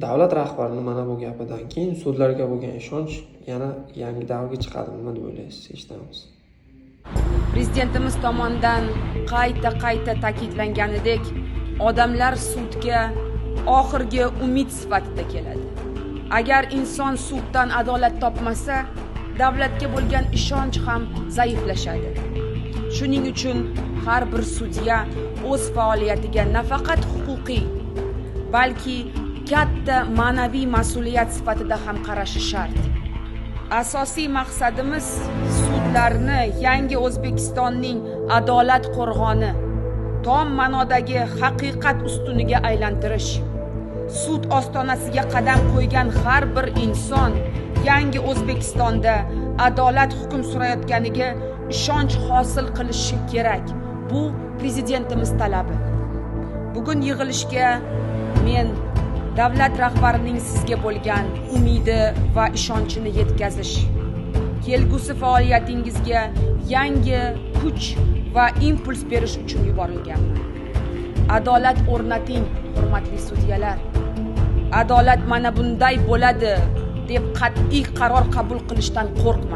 Davlat rahbarining mana bu gapidan keyin sudlarga bo'lgan ishonch yana yangi davrga chiqadimi, nima deb o'ylaysiz? Eshitamiz. Prezidentimiz tomonidan qayta ta'kidlanganidek, odamlar sudga oxirgi umid sifatida keladi. Agar inson suddan adolat topmasa, davlatga bo'lgan ishonch ham zaiflashadi. Shuning uchun har bir sudya o'z faoliyatiga nafaqat huquqiy, balki katta ma'naviy mas'uliyat sifatida ham qarashi shart. Asosiy maqsadimiz sudlarni yangi O'zbekistonning adolat qo'rg'oni, tom ma'nodagi haqiqat ustuniga aylantirish. Sud ostonasiga qadam qo'ygan har bir inson yangi O'zbekistonda adolat hukm surayotganiga ishonch hosil qilishi kerak. Bu prezidentimiz talabi. Bugun yig'ilishga men davlat rahbarining sizga bo'lgan umidi va ishonchini yetkazish, kelgusi faoliyatingizga yangi kuch va impuls berish uchun yuborilganman. Adolat o'rnating, hurmatli sudyalar. Adolat mana bunday bo'ladi deb qat'iy qaror qabul qilishdan qo'rqmang.